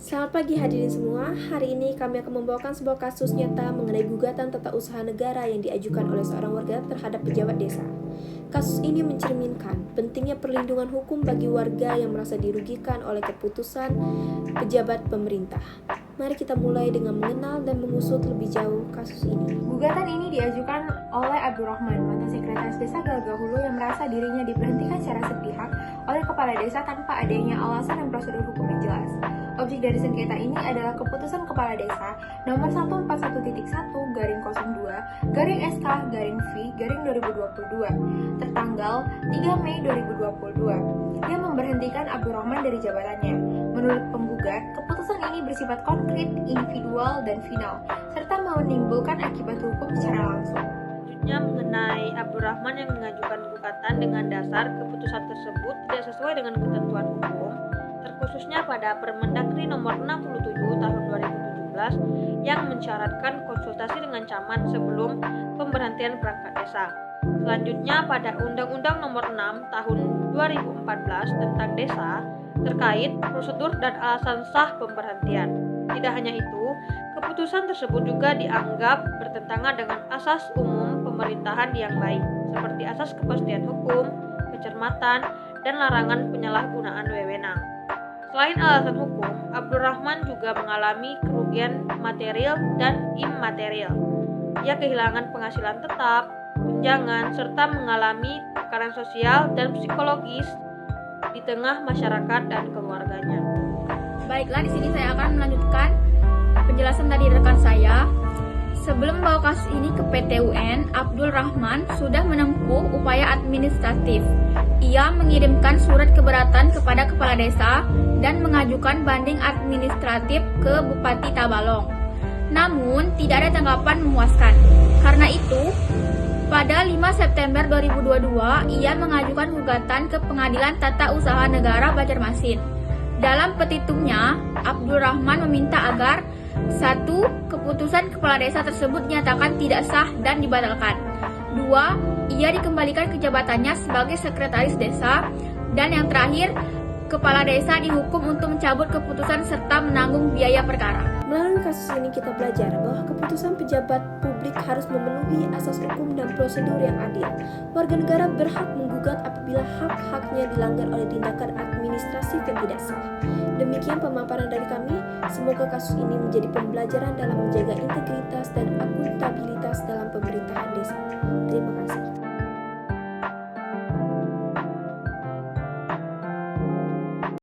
Selamat pagi hadirin semua. Hari ini kami akan membawakan sebuah kasus nyata mengenai gugatan tata usaha negara yang diajukan oleh seorang warga terhadap pejabat desa. Kasus ini mencerminkan pentingnya perlindungan hukum bagi warga yang merasa dirugikan oleh keputusan pejabat pemerintah. Mari kita mulai dengan mengenal dan mengusut lebih jauh kasus ini. Gugatan ini diajukan oleh Abdurrahman, mantan sekretaris desa Galgahulo yang merasa dirinya diberhentikan secara sepihak oleh kepala desa tanpa adanya alasan dan prosedur hukum yang jelas. Objek dari sengketa ini adalah keputusan kepala desa nomor 141.1/SK/V/2022 tertanggal 3 Mei 2022 yang memberhentikan Abdurrahman dari jabatannya. Menurut penggugat, keputusan ini bersifat konkret, individual, dan final, serta menimbulkan akibat hukum secara langsung. Selanjutnya mengenai Abdurrahman yang mengajukan gugatan dengan dasar keputusan tersebut tidak sesuai dengan ketentuan hukum, terkhususnya pada Permendagri nomor 67 tahun 2017 yang mensyaratkan konsultasi dengan camat sebelum pemberhentian perangkat desa. Selanjutnya pada Undang-Undang nomor 6 tahun 2014 tentang desa terkait prosedur dan alasan sah pemberhentian. Tidak hanya itu, keputusan tersebut juga dianggap bertentangan dengan asas umum pemerintahan yang baik, seperti asas kepastian hukum, kecermatan, dan larangan penyalahgunaan wewenang. Selain alasan hukum, Abdurrahman juga mengalami kerugian material dan imaterial. Ia kehilangan penghasilan tetap, tunjangan, serta mengalami tekanan sosial dan psikologis di tengah masyarakat dan keluarganya. Baiklah, di sini saya akan melanjutkan penjelasan dari rekan saya. Sebelum membawa kasus ini ke PT UN, Abdul Rahman sudah menempuh upaya administratif. Ia mengirimkan surat keberatan kepada kepala desa dan mengajukan banding administratif ke Bupati Tabalong. Namun, tidak ada tanggapan memuaskan. Karena itu, pada 5 September 2022, ia mengajukan gugatan ke Pengadilan Tata Usaha Negara Banjarmasin. Dalam petitumnya, Abdul Rahman meminta agar 1. Keputusan kepala desa tersebut dinyatakan tidak sah dan dibatalkan. 2. Ia dikembalikan ke jabatannya sebagai sekretaris desa. Dan yang terakhir, kepala desa dihukum untuk mencabut keputusan serta menanggung biaya perkara. Melalui kasus ini kita belajar bahwa keputusan pejabat publik harus memenuhi asas hukum dan prosedur yang adil. Warga negara berhak menggugat apabila hak-haknya dilanggar oleh tindakan administratif yang tidak sah. Demikian pemaparan dari kami. Semoga kasus ini menjadi pembelajaran dalam menjaga integritas dan akuntabilitas dalam pemerintahan desa. Terima kasih.